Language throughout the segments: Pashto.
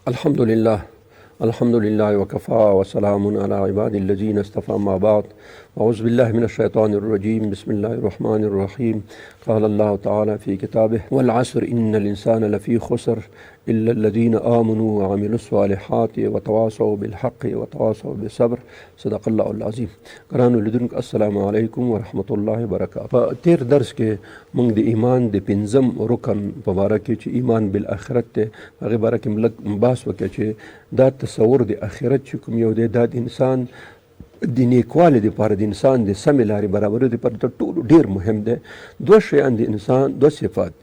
الحمد لله وكفى وسلام على عباد الذين اصطفى. ما بعد، أعوذ بالله من الشيطان الرجيم. بسم الله الرحمن الرحيم. قال الله تعالى في كتابه: والعصر إن الإنسان لفي خسر إلا الذين آمنوا وعملوا الصالحات وتواصوا بالحق وتواصوا بالصبر. صدق الله العظیم. ګرانو لیدونکو، السلام علیکم ورحمۃ اللہ وبرکاتہ. په تیر درس کې موږ د ایمان د پنځم رکن په باره کې چې ایمان بالآخرت دی، هغې باره کې موږ لږ بحث وکړو چې دا تصور د آخرت چې کوم یو دی، دا د انسان د نیکوالي دپاره، د انسان د سمې لارې برابرۍ دپاره تر ټولو ډېر مهم دی. دوه شیان د انسان، دوه صفات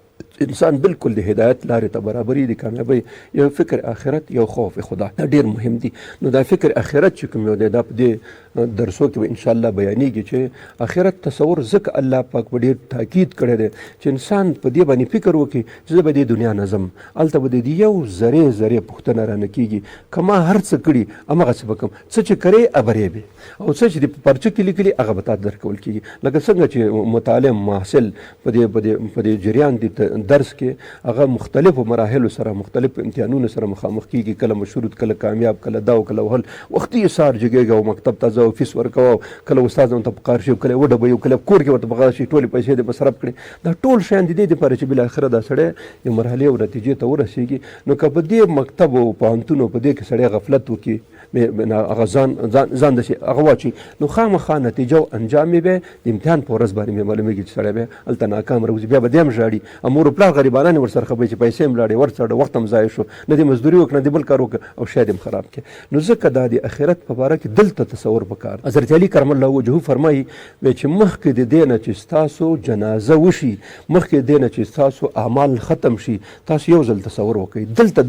انسان بالکل د هدایت لارې ته برابري، د کامیابۍ، یو فکر آخرت، یو خوف خدا. دا ډېر مهم دي. نو دا فکر آخرت چې کوم یو دی، دا په دې درسو کې به انشاءالله بیانېږي چې آخرت تصور ځکه الله پاک په ډېر تاکید کړی دی چې انسان په دې باندې فکر وکړي چې زه به دې دنیا نه ځم، هلته به د یو ذرې ذرې پوښتنه رانه کېږي که ما هر څه کړي همغسې به کوم، څه چې کرې ابرې به، او څه چې د پرچه کې لیکلي هغه به تا درکول کېږي. لکه څنګه چې متعلم محصل په دې جریان د درس کې هغه مختلفو مراحلو سره، مختلفو امتحانونو سره مخامخ کېږي، کله مشروط، کله کامیاب، کله دا او کله وهل، وختي سهار جګېږي او مکتب ته ځه او فیس ورکوه، کله استاد هم ته په قهر شي، کله یې وډبوي، کله کور کې ورته په غاړه شي، ټولې پیسې دې مصرف کړي. دا ټول شیان د دې دپاره چې بالاخره دا سړی یو مرحلې او نتیجې ته ورسېږي. نو که په دې مکتب او پوهنتون او په دې کې سړی غفلت وکړي، هغه ځان داسې هغه واچي، نو خامخا نتیجه او انجام یې به د امتحان په ورځ باندې معلومېږي چې سړی به هلته ناکام راوځي. بیا به دې هم ژاړي، مور و پلار غریبانان یې ورسره خبرې چې پیسې هم لاړې، ورڅاړه، وخت هم ضایع شو، نه دې مزدوري وکړه، نه دې بل کار وکړه او شاید هم خراب کړي. نو ځکه دا د آخرت په باره کې دلته تصور پکار. حضرت علي کرم الله وجهه فرمایي چې مخکې د دې نه چې ستاسو جنازه وشي، مخکې د دې نه چې ستاسو اعمال ختم شي، تاسو یو ځل تصور وکړئ، دلته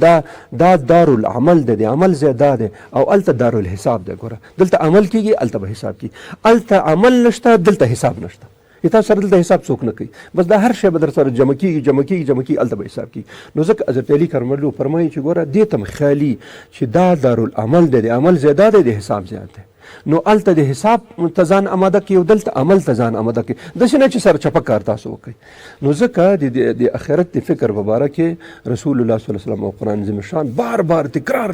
دا دارالعمل دی، د عمل ځای دا دی، او هلته دارالحساب دی. ګوره، دلته عمل کېږي، هلته به حساب کېږي. هلته عمل نشته، دلته حساب نشته. تاسو سره دلته حساب څوک نه کوي، بس دا هر شی به در سره جمع کېږي، هلته به حساب کېږي. نو ځکه حضرت علي کرم الله فرمایي چې ګوره دې ته خیالي چې دا دارالعمل دی، د عمل ځای دا دی، د حساب ځای دی. نو هلته د حساب ته ځان اماده کړي او دلته عمل ته ځان اماده کړي، داسې نه چې سر چپه کار تاسو وکړئ. نو ځکه د آخرت د فکر په باره کې رسول الله صلی الله علیه وسلم او قرآن عظیم شان بار بار تکرار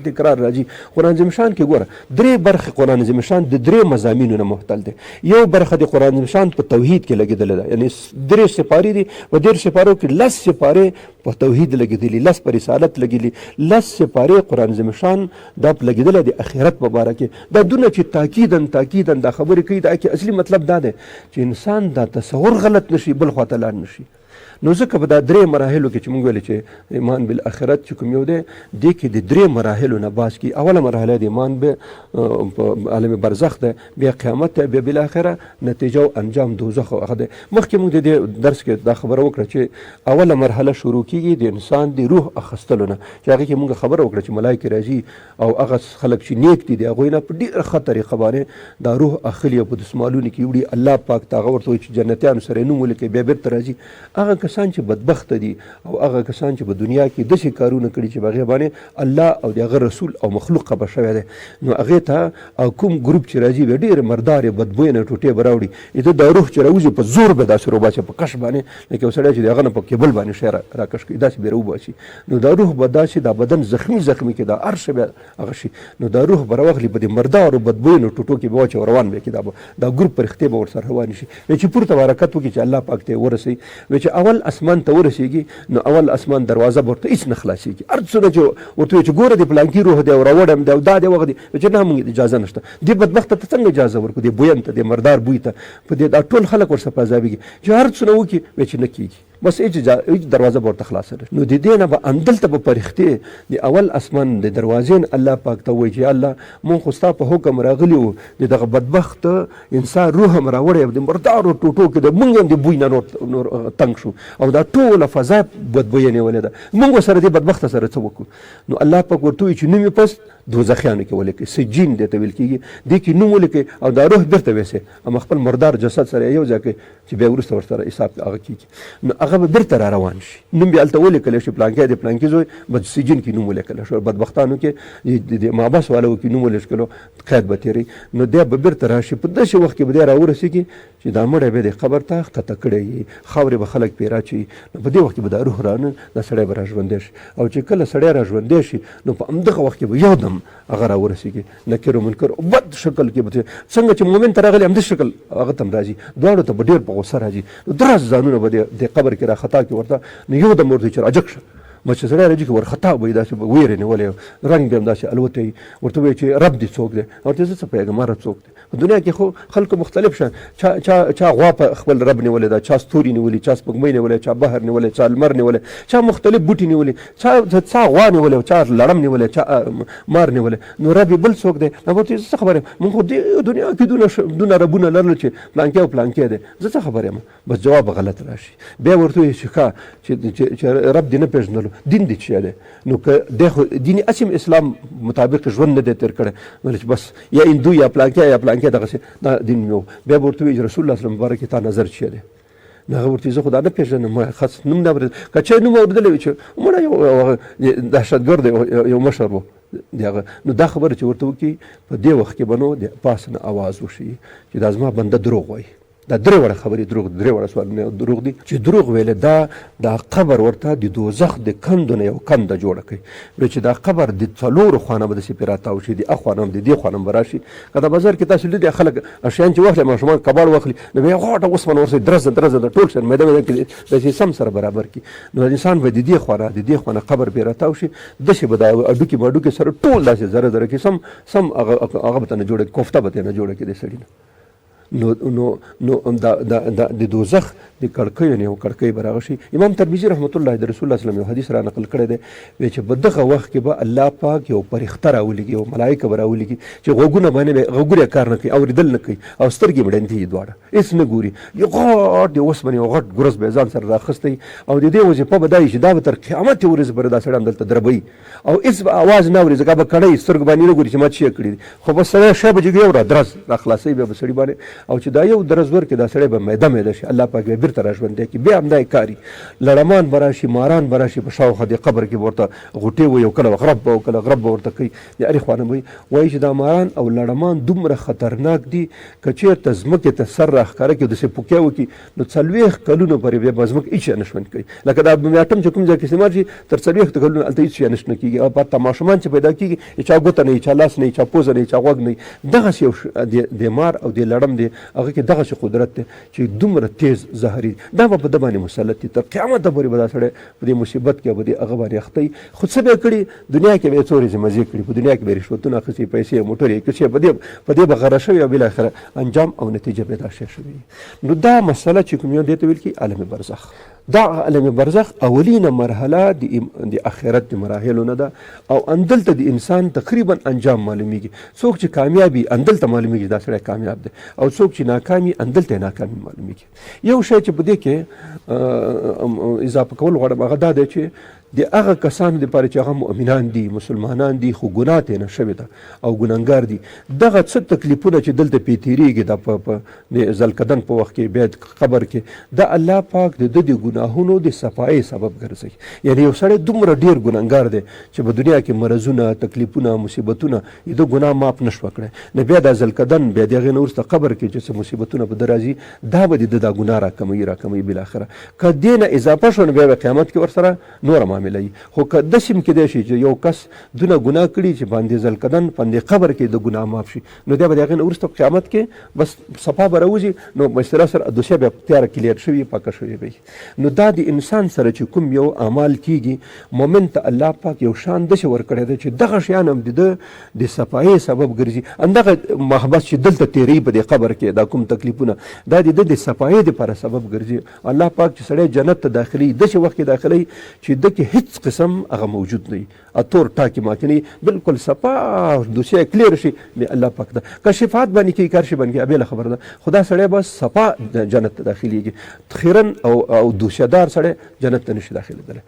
راځي. قرآن عظیم شان کې ګوره درې برخې قرآن عظیم شان د درې مضامینو نه محتل دی. یو برخه د قرآن عظیم شان په توحید کې لګېدلې ده، یعنی درې سپارې دي، په دېرش سپارو کې 10 سپارې په توحید لګېدلي، 10 په رسالت لګېدلي، 10 سپارې قرآن عظیم شان دا لګېدله د آخرت په باره کې. دا دونه چې تاکیداً دا خبرې کوي، دا کې اصلي مطلب دا دی چې انسان دا تصور غلط نشي، بل خواته لاړ نشي. نو ځکه په دا درې مراحلو کې چې موږ ویلې چې ایمان بالآخرت چې کوم یو دی، دې کې د درې مراحلو نه باز کړي. اوله مرحله د ایمان به په عالم برزخ ده، بیا قیامت ده، بیا بالاخره نتیجه او انجام دوزخ هغه ده. مخکې موږ د دې درس کې دا خبره وکړه چې اوله مرحله شروع کېږي د انسان د روح اخیستلو نه، چې هغې کې موږ خبره وکړه چې ملایکې راځي او هغه خلک چې نیک دي د هغوی نه په ډېره ښه طریقه باندې دا روح اخلي او په دسمالونو کې وړي. الله پاک ته هغه ورته وایي چې جنتیانو سره یې نوم ولیکئ، بیا بېرته راځي. هغه کسان چې بدبخته دي او هغه کسان چې په دنیا کې داسې کارونه کړي چې په هغې باندې الله او د هغه رسول او مخلوق خبر شوی دی، نو هغې ته کوم ګروپ چې راځي بیا ډېرې مردارې بدبویه ټوټې به راوړي. ده دا روح چې راوځي په زور به داسې روباسي په کش باندې، لکه یو سړی چې د هغه نه په کیبل باندې شی راکش کوي، داسې به راوباسي. نو دا روح به داسې دا بدن زخمي کې دا هر شی بیا هغه شي. نو دا روح به راواخلي په دې مردارو بدبویو ټوټو کې به واچي او روان به کړي. دا ګروپ پرښتې به ورسره روانې شي. چې پورته به حرکت وکړي چې الله پاک ته یې ورسوي. چې اول اسمان ته ورسېږي، نو اول اسمان دروازه به ورته هېڅ نه خلاصېږي. هر څونه چې ورته وایي چې ګوره د پلانکي روح دی او راوړم دی او دا دی وغه دی، چې نه موږ اجازه نشته. دې بدبخته ته څنګه اجازه ورکړو، دې بوین ته، دې مردار بوی ته، په دې دا ټول خلک ورسره په عذابېږي چې هر څونه وکړي چې نه کېږي، بس هېڅ دروازه به ورته خلاصه نه. نو د دې نه به همدلته به فرښتې د اول اسمان د دروازې نه الله پاک ته وایي چې الله مونږ خو ستا په حکم راغلي وو، د دغه بدبخت انسان روح هم راوړی د مردارو ټوټو کې، د مونږ هم د بوی نه نور تنګ شو او دا ټوله فضا بدبویه نیولې ده، مونږ سره دې بدبخته سره څه وکړو. نو الله پاک ورته وایي چې نه مې پس دوزخیانو کې ولیکئ، سجین دې ته ویل کېږي، دې کې نوم ولیکئ او دا روح بیرته ویسئ اما خپل مردار جسد سره یو ځای کړئ چې بیا وروسته ورسره حساب هغه کېږي، نو هغه به بیرته را روان شي. نوم بیا هلته ولیکلی شي پلانکی د پلانکي زوی به سجین کې نوم ولیکلی شو، بدبختانو کې د محبس والو کې نوم ولیکلو قید به تېروي، نو دی به بیرته راشي. په داسې وخت کې به دی راورسېږي چې دا مړی به د قبر ته ښکته کړی وي، خاورې به خلک پرې راچوي، نو په دې وخت کې به دا روح رانه دا سړی به را ژوندی شي، او چې کله سړی را ژوندی شي نو په همدغه وخت کې به یو دم هغه راورسېږي، نکر و منکر او بد شکل کې به څنګه چې مؤمن ته راغلی همدې شکل هغه ته هم راځي، دواړو ته به ډېر په غوسه راځي، نو درز ځانونه به د قبر کې راخطا کړي ورته، نو یو دم ورته چې راجګ شه مچ سړی راځي چې ورخطا به یې داسې ویرې نیولی، رنګ به هم داسې الوتی، ورته وایي چې رب دې څوک دی؟ ورته زه څه پوهېږم ما رب څوک دی؟ په دنیا کې خو خلکو مختلف شان، چا غوا په خپل رب نیولی ده، چا ستوري نیولي، چا سپوږمۍ نیولی، چا بحر نیولی، چا لمر نیولی، چا مختلف بوټي نیولي، چا غوا نیولی، چا لړم نیولی، چا مار نیولی، نو رب بل څوک دی؟ ورته زه څه خبر یم، موږ خو دې دنیا کې دونه ربونه لرل چې پلانکی او پلانکی دی، زه څه خبر یم؟ بس جواب غلط راشي. بیا ورته وایي چې رب دې نه پېژنلو، دین دې څه دی؟ نو که دی خو دین اسیم اسلام مطابق ژوند نه دی تېر کړی، ولې چې بس یا هندو یا پلانکی یا پلانکی دغسې دا دین یو. بیا به ورته وایي چې رسول الله صلی الله مبارک تا نظر څه دی؟ نو هغه ورته زه خو دا نه پېژنم، ما خاص نوم نه اورېد، که چا نوم اورېدلی وي چې مړه یو دهشتګرد یو مشر و د هغه، نو دا خبره چې ورته وکړي په دې وخت کې به نو د پاس نه اواز وشي چې دا زما بنده دروغ وایي، دا درې وړه خبرې دروغ، درې وړه سوالونه دروغ دي چې دروغ ویلې دا قبر ورته د دوزخ د کندو نه یو کنده جوړه کوي، چې دا قبر د څلورو خوا نه به داسې پرې راتاو شي، د اخوا نه هم د دې خوا نه هم به راشي. که د بازار کې تاسو لیدئ خلک اشیان چې واخلي ماشومان کباړ واخلي نو بیا غاټه اوسپنه ورسره درزه ټول شي میده کې داسې سم سره برابر کړي، نو انسان به د دې خوا نه د دې خوا نه قبر پرې راتاو شي، داسې به دا اډوکې ماډوکې سره ټول داسې ذره ذره کې سم هغه به ته نه جوړه کوفته به ته نه جوړه کړي د سړي نه. نو د دوزخ د کړکیو نه یو کړکۍ به راغشي. امام ترمذي رحمت الله د رسول الله صلی الله علیه وسلم یو حدیث را نقل کړی دی، وایي چې په دغه وخت کې به الله پاک یو فرښته راولېږي، یو ملایکه به راولېږي چې غوږونه باندې غوږونه کار نه کوي، اورېدل نه کوي او سترګې یې مړندې دي، دواړه هېڅ نه ګوري، یو غټ د اوسپنې یو غټ ګرز به یې ځان سره راخیستی او د دې وظیفه به دا وي چې دا به تر قیامت ورځې پورې دا سړی همدلته دربوي او هېڅ به اواز نه اوري، ځکه به کړی سترګو باندې نه ګوري چې ما څه کړي دي، خو بس سړی شی به جګي یو درز را خلاصوي بیا به سړي باندې، او چې دا یو درز ورکړي دا سړی به میده شي، الله پاک به بیرته را ژوندی کړي، بیا همدا یې کاري، لړمان به راشي، ماران به راشي په شاوخوا د قبر کې به ورته غوټې وایي او کله غرب به کله غرب به ورته کوي، د هرې خوا نه به وایي چې دا ماران او لړمان دومره خطرناک دي که چېرته ځمکې ته سر راښکاره کړي داسې پوکیا وکړي نو 40 کلونو پورې بیا به ځمکه هېڅ شی نه شوند کوي، لکه دا بم اټم چې کوم ځای کې استعمال شي تر 40 کلونو هلته هېڅ شی نشنه کېږي، او پته ماشومان چې پیدا کېږي چا ګوته نه وي، چا لاس نه وي، چا پوزه نه وي، چا غوږ نه وي، دغسې یو د مار او د لړم دی هغه کې دغسې قدرت دی چې دومره تیز زهري دا به په ده باندې مسلط دي، تر قیامته پورې به دا سړی په دې مصیبت کې به دې هغه باندې اخته وي. خو څه به یې کړي دنیا کې به یې څو ورځې مزې کړي، په دنیا کې به یې رشوتونه اخیستي، پیسې موټر یې کړي، په دې به غره شوي او بالاخره انجام او نتیجه به دا شی شوي. نو دا مسله چې کوم یو دې ته ویل کېږي عالم برزخ، دا عالم برزخ اولینه مرحله د آخرت د مراحلو نه ده او اندلته د انسان تقریبا انجام معلومیږي، څوک چې کامیابي اندلته معلومیږي دا سړی کامیاب دی، او څوک چې ناکامي اندلته ناکامي معلومیږي. یو شی چې په دې کې اضافه کول غواړم هغه دا دی چې د هغه کسانو دپاره چې هغه مؤمنان دي، مسلمانان دي، خو ګناه ترې نه شوې ده او ګنهګار دي، دغه څه تکلیفونه چې دلته پې تېرېږي دا په د ذلقدن په وخت کې بیا قبر کې دا الله پاک د ده د ګناهونو د صفایۍ سبب ګرځوي. یعنې یو سړی دومره ډېر ګنهګار دی چې په دنیا کې مرضونه، تکلیفونه، مصیبتونه یې د ګناه معاف نه شوه کړی، نو بیا دا ذلقدن بیا د هغې نه وروسته قبر کې چې څه مصیبتونه به ده راځي دا به د ده دا ګناه راکموي بالاخره. که دې نه اضافه شو نو بیا به قیامت کې ورسره نوره معامله وي. خو که داسې هم کیدای شي چې یو کس دونه ګناه کړي چې باندې ذلقدن باندې قبر کې د ګناه معاف شي، نو بیا به د هغې نه وروسته قیامت کې بس صفا به راوځي، نو په اصطلاح سره دوسیه بیا تیاره کلیر شوي پاکه شوې به وي. نو دا د انسان سره چې کوم یو اعمال کېږي مؤمن ته الله پاک یو شان داسې ورکړی دی چې دغه شیان هم د ده د صفایۍ سبب ګرځي، همدغه محبس چې دلته تېروي په دې قبر کې دا کوم تکلیفونه دا د ده د صفایۍ دپاره سبب ګرځي. الله پاک چې سړی جنت ته داخلي داسې وخت کې داخلوي چې ده کې هېڅ قسم هغه موجود نه وي، اتور ټاکې ماکې نه وي، بلکل صفا دوسیه کلیر شي د الله پاک ده. که شفاعت باندې کوي کار شي باندې کوي بېله خبره ده، خو دا سړی به صفا جنت ته داخلېږي، خیرن او دوسیه دار سړی جنت ته نشي داخلېدلی.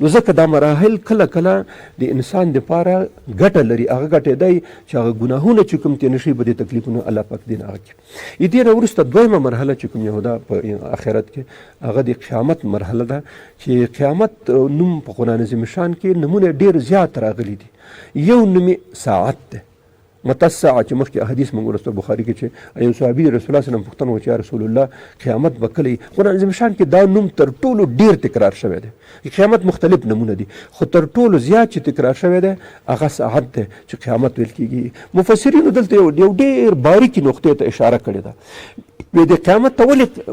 نو ځکه دا مراحل کله کله د انسان دپاره ګټه لري. هغه ګټه دی چې هغه ګناهونه چې کوم تېر نه شي په دې تکلیفونو الله پاک دې نه هغه کړي. د دې نه وروسته دویمه مرحله چې کوم یو ده په آخرت کې هغه د قیامت مرحله ده چې قیامت نوم په قرآن عظیم شان کې نمونه ډېر زیات راغلي دي. یو نوم ساعت ده، متى الساعه چې مخکې حدیث موږ ورسته بخاري کې چې یو صحابي رسول الله صلی الله علیه وسلم پوښتنه وکړه یا رسول الله قیامت به کله؟ قرآن عظیم شان کې دا نوم تر ټولو ډېر تکرار شوی دی. قیامت مختلف نمونه دي خو تر ټولو زیات چې تکرار شوی دی هغه ساعت دی چې قیامت ویل کېږي. مفسرینو دلته یو ډېر باریکې نقطې ته اشاره کړې ده. وایي د قیامت ته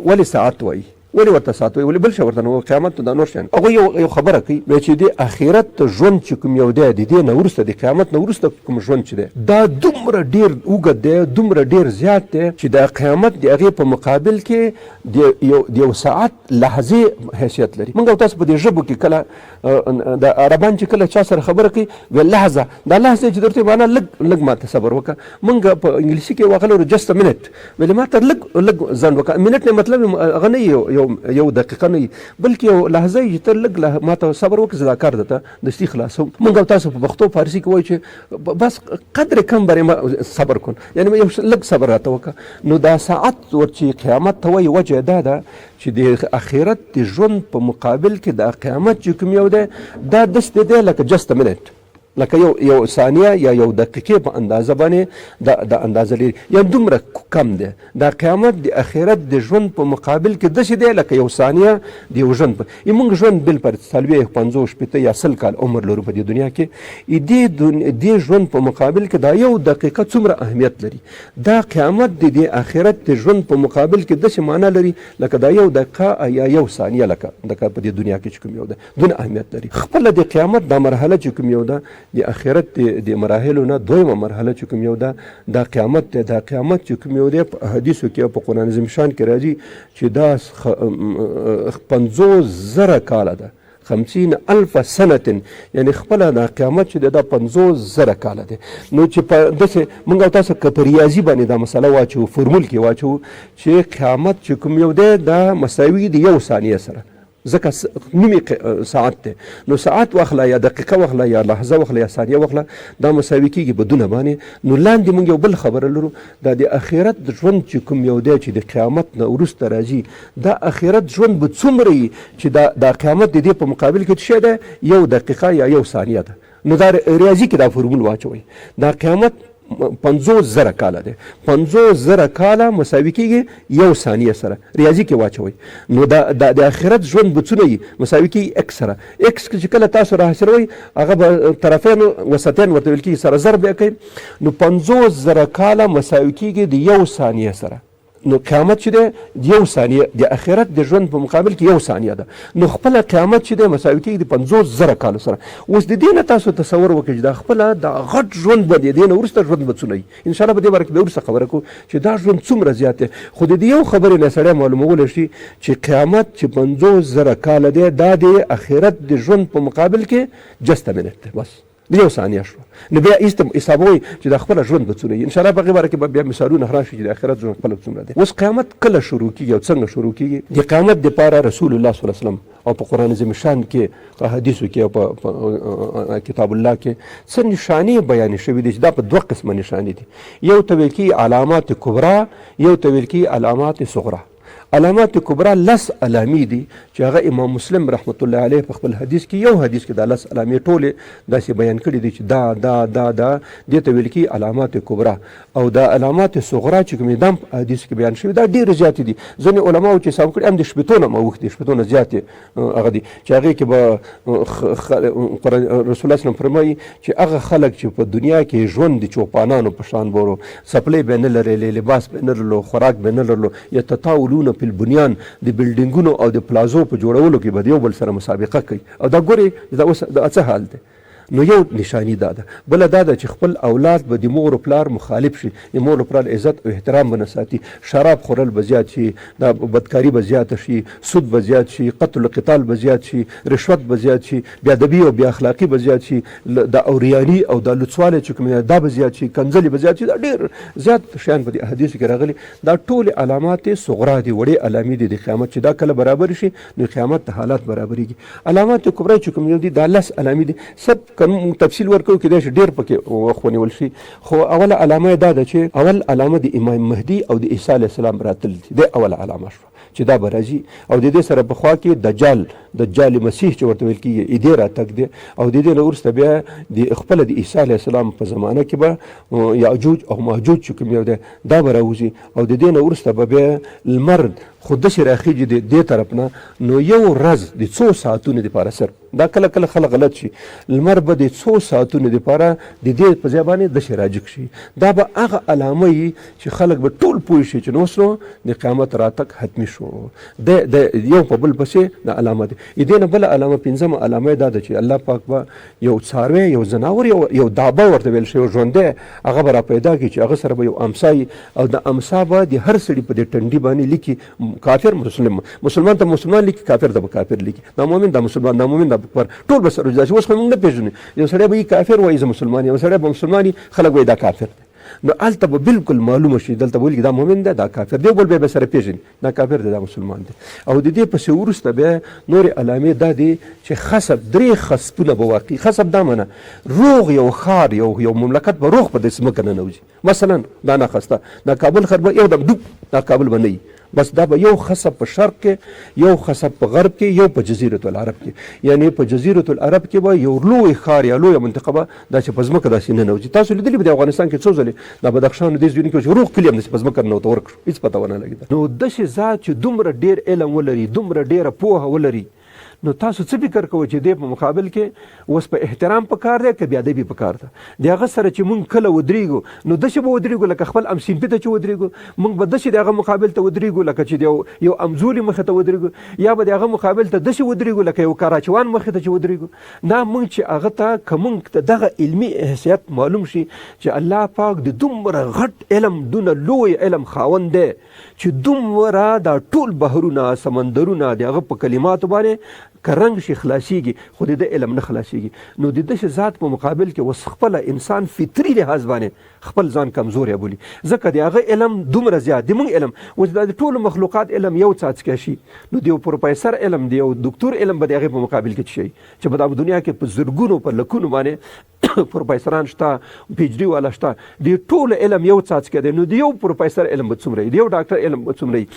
ولې ساعت وایي؟ ولې ورته ساعت وایي؟ ولې بل شی ورته نه؟ قیامت دا نور شیان. هغوی یو خبره کوي چې د آخرت ژوند چې کوم یو دی د دې نه وروسته د قیامت نه وروسته کوم ژوند چې دی دا دومره ډېر اوږد دی، دومره ډېر زیات دی چې د قیامت د هغې په مقابل کې د یو ساعت لحظې حیثیت لري. موږ او تاسو په دې ژبو کې کله د عربان چې کله چا سره خبره کوي وی لحظه، دا لحظه چې درته معنا لږ ماته صبر وکړه. موږ په انګلیسي کې واغلو جست منټ ویل ما ته لږ ځنډ وکړه. منټ نه مطلب هغه نه یو دقیقه نه بلکې یو لحظه یې ته لږ ماته صبر وکړه، زه دا کار درته دستي خلاصوم. موږ او تاسو په پښتو فارسي کې وایو چې بس قدر کم برې ما صبر کن، یعنی یو لږ صبر راته وکړه. نو دا ساعت چې قیامت ته وایي وجه دا ده چې د آخرت د ژوند په مقابل کې د قیامت چې کوم یو دی دا داسې دی لکه جست منټ، لکه یو ثانیه یا یو دقیقې په اندازه باندې د اندازه لري، یا دومره کم دی. دا قیامت د آخرت د ژوند په مقابل کې داسې دی لکه یو ثانیه د یو ژوند. موږ ژوند بل پر 40 50 شپېته یا 100 کال عمر لرو په دې دنیا کې. دې ژوند په مقابل کې دا یو دقیقه څومره اهمیت لري. دا قیامت د آخرت د ژوند په مقابل کې داسې معنا لري لکه دا یو دقیقه یا یو ثانیه لکه په دې دنیا کې چې کوم یو ده دونه اهمیت لري. خپله د قیامت دا مرحله چې کوم یو ده د آخرت د مراحلو نه دویمه مرحله چې کوم یو ده دا قیامت دی. دا قیامت چې کوم یو دی په حدیثو کې او په قرآن عظیم شان کې راځي چې دا 50,000 کاله ده، 50,000 سنه، یعنی خپله دا قیامت چې دا 50,000 کاله دی. نو چې په داسې موږ او تاسو که په ریاضي باندې دا مسله واچو، فورمول کې واچو چې قیامت چې کوم یو دی دا مساوي د یو ثانیه سره، ځکه نومي ساعت دی. نو ساعت واخله یا دقیقه واخله یا لحظه واخله یا ثانیه واخله دا مساوي کېږي بدونه باندې. نو لاندې موږ یو بل خبره لرو، دا د آخرت ژوند چې کوم یو دی چې د قیامت نه وروسته راځي دا آخرت ژوند به څومره وي چې دا قیامت د دې په مقابل کې څه شی دی یو دقیقه یا یو ثانیه ده. نو دا ریاضي کې دا فورمول واچوئ. دا قیامت 50,000 کاله دی، 50,000 کاله مساوي کېږي یو ثانیه سره، ریاضي کې واچوئ. نو د آخرت ژوند به څونه وي مساوي کېږي اکس سره. اکس چې کله تاسو راحاصلوئ هغه به طرفین وسطین ورته ویل کېږي سره ضرب یې کوئ. نو 50,000 کاله مساوي کېږي د یو ثانیه سره. نو قیامت چې دی یو ثانیه د آخرت د ژوند په مقابل کې یو ثانیه ده. نو خپله قیامت چې دی مساوي کېږي د 50,000 کالو سره. اوس د دې نه تاسو تصور وکړئ چې دا خپله د غټ ژوند به د دې نه وروسته ژوند به څونه وي. انشاءالله په دې باره کې به وروسته خبره کوو چې دا ژوند څومره زیات دی. خو د دې یو خبرې نه سړی معلومولی شي چې قیامت چې 50,000 کاله دی دا د آخرت د ژوند په مقابل کې جسته منټ دی، بس د یو ثانیه شوه. نو بیا حسابوئ چې د خپله ژوند به څومره وي. انشاءالله په هغې باره کې به بیا مثالونه راشي چې د آخرت ژوند خپله څومره دی. اوس قیامت کله شروع کېږي او څنګه شروع کېږي؟ د قیامت دپاره رسول الله صلی الله علیه وسلم او په قرآن عظیم شان کې په حدیثو کې او په کتاب الله کې څه نشانې بیانې شوي دي چې دا په 2 قسمه نشانې دي. یو ته ویل کېږي علامات کبرا، یو ته ویل کېږي علامات صغرا. علامات کبرا 10 علامې دي چې هغه امام مسلم رحمت الله علیه په خپل حدیث کې یو حدیث کې دا 10 علامې ټولې داسې بیان کړي دي چې دا دې ته ویل کېږي علامات کبرا. او دا علامات صغرا چې کومې دا حدیث کې بیان شوي دا ډېرې زیاتې دي. ځینې علماو چې حساب کړي هم د شپېتو نه اوښتې دي، شپېتو نه زیاتې هغه دي چې هغې کې به رسول الله صلی فرمایي چې هغه خلک چې په دنیا کې ژوند د چوپانانو په شان بورو، څپلۍ به یې نه لرلې، لباس به یې نه لرلو، خوراک به یې نه لرلو، یتطاولون په البنیان د بلډینګونو او د پلازو په جوړولو کې به د یو بل سره مسابقه کوي. او دا ګورې دا اوس دا څه حال دی؟ نو یو نشانی دا ده. بله دا ده چې خپل اولاد به د مور و پلار مخالف شي، د مور و پلار عزت او احترام به نه ساتي، شراب خورل به زیات شي، دا بدکاري به زیاته شي، سود به زیات شي، قتل و قتال به زیات شي، رشوت به زیات شي، بیادبي او بیا اخلاقي به زیات شي، د اوریاني او د لڅوالی چې کوم دا به زیات شي، کنځلې به زیات شي. دا ډېر زیات شیان په دې احادیثو کې راغلي. دا ټولې علامات صغرا دي، وړې علامې دي د قیامت چې دا کله برابر شي نو قیامت ته حالات برابرېږي. علامات کبرا چې کوم یو دي دا 10 علامې دي. سب کوم تفصیل ورکوو کېدای شي ډېر پکې وخت ونیول شي، خو اوله علامه دا ده چې اول علامه د امام مهدي او د عیسی علیه السلام راتل دي. د اوله علامه شوه چې دا به راځي، او د دې سره په خوا کې دجال مسیح چې ورته ویل کېږي دې راتګ دی، او د دې نه وروسته بیا د خپله د عیسی علیه السلام په زمانه کې به یاجوج او ماجوج چې کوم یو دی دا به راوځي، او د دې نه وروسته به بیا لمر خو داسې راخیږي د دې طرف نه، نو یو ورځ د څو ساعتونو دپاره سر دا کله کله خلک غلط شي، لمر به د څو ساعتونو دپاره د دې په ځای باندې داسې راجګ شي. دا به هغه علامه وي چې خلک به ټول پوه شي چې نو اوس نو د قیامت راتګ حتمي شو. د یو په بل پسې د علامه دی. د دې نه بله علامه 5مه علامه دا ده چې الله پاک به یو څاروی، یو ځناور، یو دابه ورته ویل شوی ژوندی هغه به را پیدا کړي چې هغه سره به یو امسا وي، او د امسا به د هر سړي په دې ټنډي باندې لیکي کافر مسلمان ته مسلمان لیکي، کافر ته به کافر لیکي، نامؤمن دا مسلمان، نامؤمن دا کفر، ټول به سره جدا شي. اوس خو موږ نه پېژنو، یو سړی به کافر وایي زه مسلمان یم، یو سړی به مسلمان خلک وایي دا کافر دی. نو هلته به بالکل معلومه شي، دلته به ویل دا مؤمن دی دا کافر دی، بل به سره پېژني دا کافر دی دا مسلمان دی. او د دې پسې وروسته بیا نورې علامې دا دي چې خصب 3 خصبونه به واقع. خصب دا منه روغ یو ښار یو مملکت به روغ په دې ځمکه ننوځي. مثلا دا ناخسته دا کابل ښار به یو دم ډوب دا کابل به نه وي، بس دا به یو خصب په شرق کې، یو خصب په غرب کې، یو په جزیرة العرب کې. یعنی په جزیرة العرب کې به یو لوی ښار یا لویه منطقه به داسې په ځمکه داسې ننوځي. تاسو لیدلي به د افغانستان کې څو ځلې دا بدخشان دې ځایونو کې چې روغ کلي هم داسې په ځمکه ننوته ورک شو، هېڅ پته ونه لګېده. نو داسې ذات چې دومره ډېر علم ولري، دومره ډېره پوهه ولري، نو تاسو څه فکر کوئ چې دې په مقابل کې اوس په احترام پکار دی که بیادبي پکار ده؟ د هغه سره چې مونږ کله ودرېږو نو داسې به ودرېږو لکه خپل امسیمپي ته چې ودرېږو، مونږ به داسې د هغه مقابل ته ودرېږو لکه چې یو امزولي مخې ته ودرېږو، یا به د هغه مقابل ته داسې ودرېږو لکه یو کراچوان مخې ته چې ودرېږو. نه، مونږ چې هغه ته که مونږ ته دغه علمي حیثیت معلوم شي چې الله پاک د دومره غټ علم، دونه لوی علم خاوند دی چې دومره دا ټول بحرونه سمندرونه د هغه په کلماتو باندې که رنګ شي خلاصیږي، خو د علم نه خلاصیږي. نو د داسې ذات په مقابل کې اوس خپله انسان فطري لحاظ باندې خپل ځان کمزوری بولي، ځکه د هغه علم دومره زیات د مونږ علم اوس د ټولو مخلوقات علم یو څاڅکی شي، نو د یو پروفیسر علم، د یو دکتور علم به د هغې په مقابل کې څه شي چې په دنیا کې په زرګونو په لکونو باندې پروفیسران شته، پی ایچ ډي والا شته، د ټولو علم یو څاڅکی دی. نو د یو پروفیسر علم به څومره وي، د یو ډاکټر علم به څومره وي،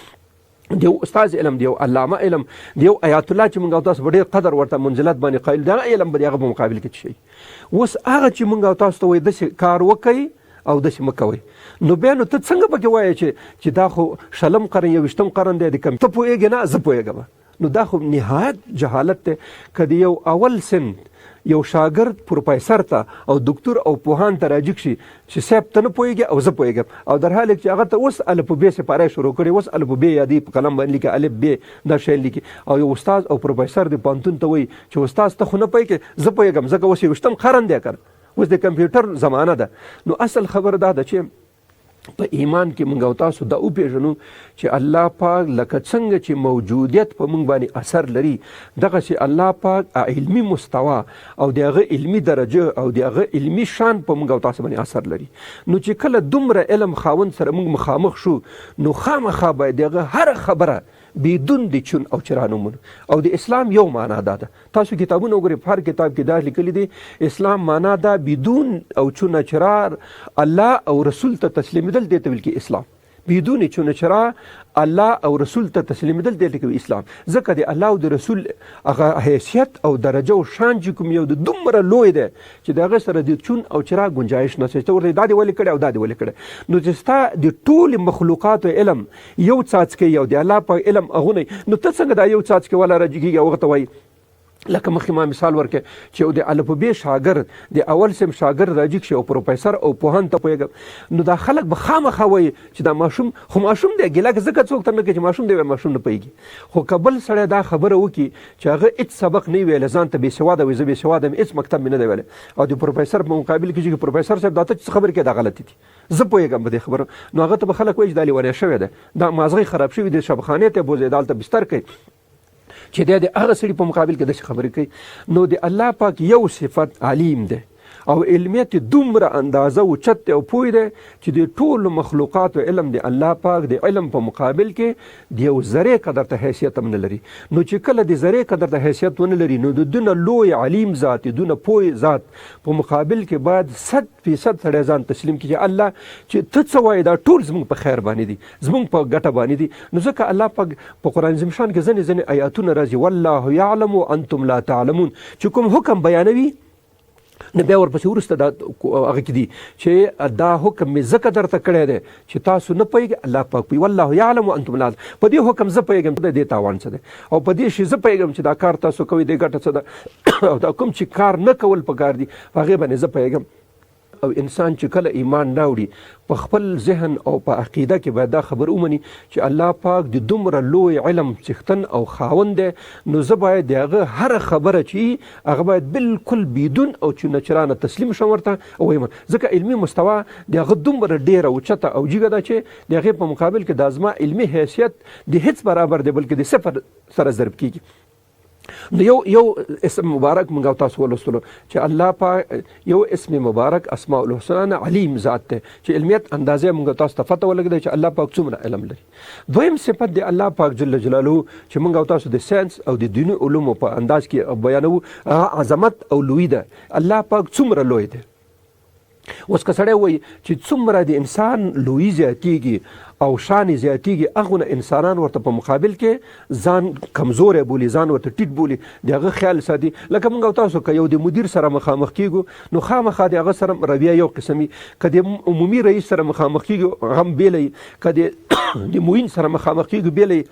د یو استاد علم، د یو علامه علم، د یو آیات الله چې موږ او تاسو په ډېر قدر ورته منزلت باندې قایل، دغه علم به د هغه په مقابل کې څه شي. اوس هغه چې موږ او تاسو ته وایي داسې کار وکئ او داسې مه کوئ، نو بیا نو ته څنګه پکې وایې چې دا خو 20 قرن 21 قرن دی، ته پوهېږې نه زه پوهېږم. نو دا خو نهایت جهالت دی. که د یو اول سن یو شاګرد پروفیسر ته او دکتور او پوهان ته راجګ شي چې صاحب ته نه پوهېږي او زه پوهېږم، او در حال چې هغه ته اوس الفبې سپاره شروع کړي، اوس الفبې یادې په قلم باندې لیکي، الف ب دا شی لیکي، او یو استاد او پروفیسر د پوهنتون ته وایي چې استاد ته خو نه پوهېږې زه پوهېږم، ځکه اوس 21 قرن دی کړ، اوس د کمپیوټر زمانه ده. نو اصل خبر دا ده چې په ایمان کې موږ او تاسو دا وپېژنو چې الله پاک لکه څنګه چې موجودیت په موږ باندې اثر لري، دغسې الله پاک علمي مستوا او د هغه علمي درجه او د هغه علمي شان په موږ او تاسو باندې اثر لري. نو چې کله دومره علم خاوند سره موږ مخامخ شو، نو خامخا باید د هغه هره خبره بدون د چون او چرانو مون. او د اسلام یو معنا دا ده، تاسو کتابونه وګورئ، په هر کتاب کې دا لیکلي دي اسلام معنا دا بدون او چون چرار الله او رسول ته تسلیمیدل دی ته ویل کی اسلام. بدون چون چرا الله او رسول ته تسلیمیدل دی ته اسلام. ځکه د الله او د رسول هغه حیثیت او درجه او شان چې کوم یو د دومره لوی دی چې د هغه سره د چون او چرا گنجایش نشته. ته ورته دا دی ولې کړی او دا دی ولې کړی. نو چې ستا د ټول مخلوقات علم یو څاڅکی یو دی الله په علم اغونه، نو ته څنګه دا یو څاڅکی ولا راځي هغه ته وایي لکه مخکې ما مثال ورکړ چې یو د الفبې شاګرد د اول سیم شاګرد راجیک شي او پروفیسر او پوهان ته پوهېږم نو دا خلک به خامخا وایي چې دا ماشوم خو ماشوم دی ګیله ځکه څوک ته نه کوي چې ماشوم دی ماشوم نه پوهېږي خو که بل سړی دا خبره وکړي چې هغه هېڅ سبق نه ویلی ځان ته بېسواده وي زه بېسواده یم هېڅ مکتب مې نه دی ویلی او د پروفیسر په مقابل کې چې پروفیسر صاحب دا ته څه خبرې کوي دا غلطې دي زه پوهېږم په دې خبره نو هغه ته به خلک وایي چې دا لیونی شوی دی دا مازغی خراب شوي دی شبخانې ته بوځي دا هلته بستر کوي چې دی د هغه سړي په مقابل کې داسې خبرې کوي نو د الله پاک یو صفت علیم دی او علمیت دومره اندازه اوچت دی او پوه دی چې د ټولو مخلوقاتو علم د الله پاک د علم په مقابل کې د یو ذرې قدر ته حیثیت هم نه لري نو چې کله د ذرې قدر ته حیثیت ونه لري نو د دونه لوی علیم ذات دونه پوه ذات په مقابل کې باید 100% سړی ځان تسلیم کړي چې الله چې ته څه وایې دا ټول زموږ په خیر باندې دي زموږ په ګټه باندې دي نو ځکه الله پاک په قرآن عظیم شان کې ځینې آیاتونه راځي والله یعلم وانتم لا تعلمون چې کوم حکم بیانوي نو بیا ورپسې وروسته دا هغه کې دي چې دا حکم مې ځکه درته کړی دی چې تاسو نه پوهېږئ الله پاک پوهېږي والله یعلم وانتم لا په دې حکم زه پوهېږم د دې تاوان څه دی او په دې شي زه پوهېږم چې دا کار تاسو کوئ دې ګټه څه ده او دا کوم چې کار نه کول پکار دي په هغې باندې زه پوهېږم او انسان چې کله ایمان راوړي په خپل ذهن او په عقیده کې باید دا خبر ومني چې الله پاک د دومره لوی علم څښتن او خاوند دی نو زه باید د هغه هره خبره چې هغه باید بالکل بدون او چونچرانه تسلیم شم ورته او ویم ځکه علمي مستوا د هغه دومره ډیره اوچته او جګه ده چې د هغې په مقابل کې دا زما علمي حیثیت د هیڅ برابر دی بلکې د صفر سره ضرب کیږي نو یو اسم مبارک موږ تاسو ولوستلو چې الله پاک یو اسم مبارک اسماء الحسنا علیم ذات دی چې علمیت اندازې موږ تاسو ته پته ولګېده چې الله پاک څومره علم لري دویم صفت دی الله پاک جل جلاله چې موږ تاسو د ساينس او د دیني علومو په انداز کې بیانوو عظمت او لوی ده الله پاک څومره لوی دی اوس که سړی وایي چې څومره د انسان لوی زیاتیږي او شان زیاتیږي هغه انسانان ورته په مقابل کې ځان کمزوری بولي ځان ورته ټیټ بولي د هغه خیال ساتي لکه موږ تاسو که یو د مدیر سره مخامخ کیږو نو خامخا د هغه سره رویه یو قسمي که د عمومي رئیس سره مخامخ کیږو هم بیلی که د معین سره مخامخ کیږو بیلی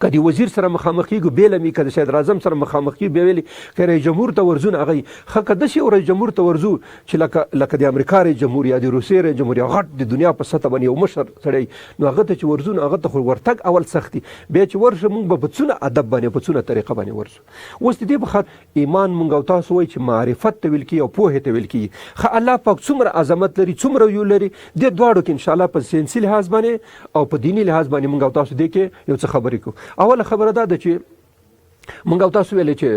که د وزیر سره مخامخ کیږو بیله می که د صدر اعظم سره مخامخ کیږو بیا ویلي که رئیس جمهور ته ورځو نو هغه ښه که داسې یو رئیس جمهور ته ورځو چې لکه د امریکا رئیس جمهور یا د روسیې رئیس جمهور یا غټ د دنیا په سطح باندې یو مشر سړی نو هغه ته چې ورځو نو هغه ته خو ورتګ اول سخت دی بیا چې ورشه موږ به په څونه ادب باندې په څونه طریقه باندې ورځو اوس د دې په خاطر ایمان موږ او تاسو وایي چې معرفت ته ویل کېږي او پوهې ته ویل کېږي ښه الله پاک څومره عظمت لري څومره یو لري دې دواړو کې انشاءالله په ساینسي لحاظ باندې او په دیني لحاظ باندې موږ او تاسو دې کې یو څه خبرې کوو اوله خبره دا ده چې موږ او تاسو ویلې چې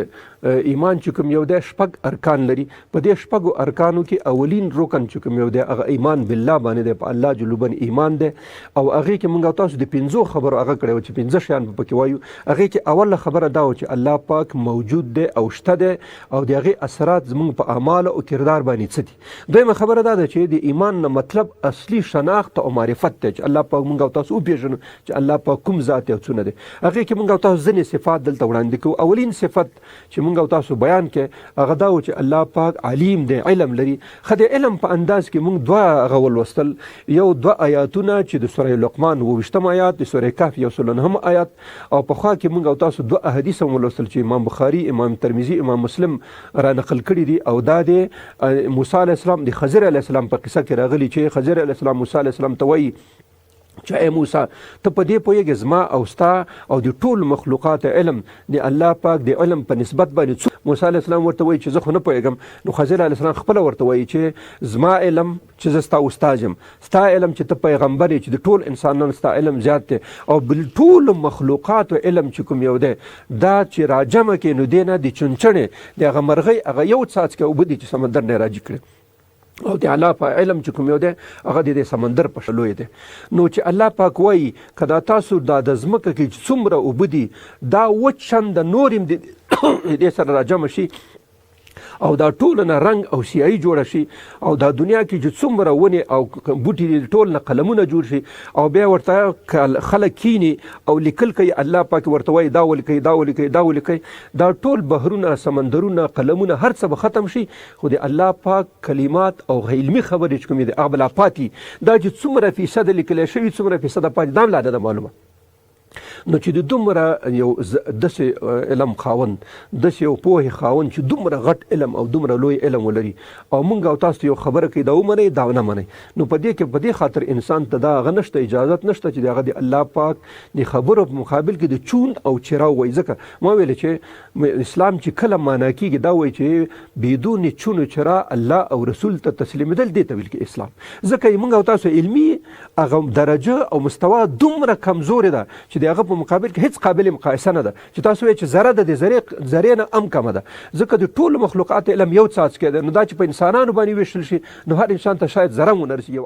ایمان چې کوم یو دی شپږ ارکان لري په دې شپږو ارکانو کې اولین رکن چې کوم یو دی هغه ایمان بالله باندې دی په الله جل باندې ایمان دی او هغې کې موږ او تاسو د پنځو خبرو هغه کړی و چې پنځه شیان به پکې وایو هغې کې اوله خبره دا و چې الله پاک موجود دی او شته دی او د هغې اثرات زموږ په اعمالو او کردار باندې څه دي دویمه خبره دا ده چې د ایمان نه مطلب اصلي شناخت او معرفت دی چې الله پاک موږ او تاسو وپېژنو چې الله پاک کوم ذات دی او څونه دی هغې کې موږ او تاسو ځینې صفات دلته وړاندې کوو اولین صفت چې موږ او تاسو بیان کې هغه دا و چې الله پاک علیم دی علم لري خو د علم په انداز کې موږ دوه هغه ولوستل یو دوه آیاتونه چې د سوره لقمان 28 آیات د سوره کهف 109 آیات او په خوا کې موږ او تاسو دوه احادیث هم ولوستل چې امام بخاري امام ترمذي امام مسلم را نقل کړي دي او دا د موسی علیه السلام د خضر علیه السلام په قصه کې راغلي چې خضر علیه السلام موسی علیه السلام ته وایي چې ای موسی ته په دې پوهېږې زما او ستا او د ټول مخلوقات علم د الله پاک د علم په نسبت باندې موسی علیه السلام ورته وایي چې زه خو نه پوهېږم نو خضر علیه السلام خپله ورته وایي چې زما علم چې زه ستا استاد یم ستا علم چې ته پیغمبر یې چې د ټول انسانانو ستا علم زیات دی او بالټولو مخلوقاتو علم چې کوم یو دی دا چې راجمع کې نو دی نه د چونچڼې د هغه مرغۍ هغه یو څاڅکی اوبه دي چې سمندر نه راجي کړي او د الله په علم چې کوم یو دی هغه د سمندر په شلوی دی نو چې الله پاک وایي که دا تاسو دا د ځمکه کې چې څومره اوبه دي دا وچ چنده نور هم دې سره راجمع شي او دا ټول نه رنگ او سیاهي جوړه شي او دا دنیا کې چې څومره ونې او بوټي ټول نه قلمونه جوړ شي او بیا ورته خلک کینی او لیکل کوي الله پاک ورته وایي دا ولیکئ دا ولیکئ دا ولیکئ دا ټول بحرونه سمندرونه قلمونه هر څه به ختم شي خو د الله پاک کلمات او علمي خبرې چې کومې دي هغه به لا پاتې دا چې څومره فیصده لیکلی شوي څومره فیصده پاتې دا هم لا نه ده معلومه نو چې د دومره یو داسې علم خاوند داسې یو پوهې خاوند چې دومره غټ علم او دومره لوی علم ولري او موږ او تاسو یو خبره کوي دا ومنئ دا نه منئ نو په دې خاطر انسان ته دا هغه نشته اجازت نشته چې هغه د الله پاک د خبرو په مقابل کې د چون او چراو وایي. ځکه ما ویل چې اسلام چې کله معنا کېږي دا وایي چې بدون چون و چرا الله او رسول ته تسلیمېدل دې ته ویل کې اسلام. ځکه موږ او تاسو علمي هغه درجه او مستوا دومره کمزورې ده چې د هغه په مقابل کې هیڅ قابل مقایسه نه ده چې تاسو وایئ چې ذره ده د ذرې نه هم کمه ده. ځکه د ټولو مخلوقات علم یو څاڅکی ده نو دا چې په انسانانو باندې ویشل شي نو هر انسان ته شاید ذره ونه رسي.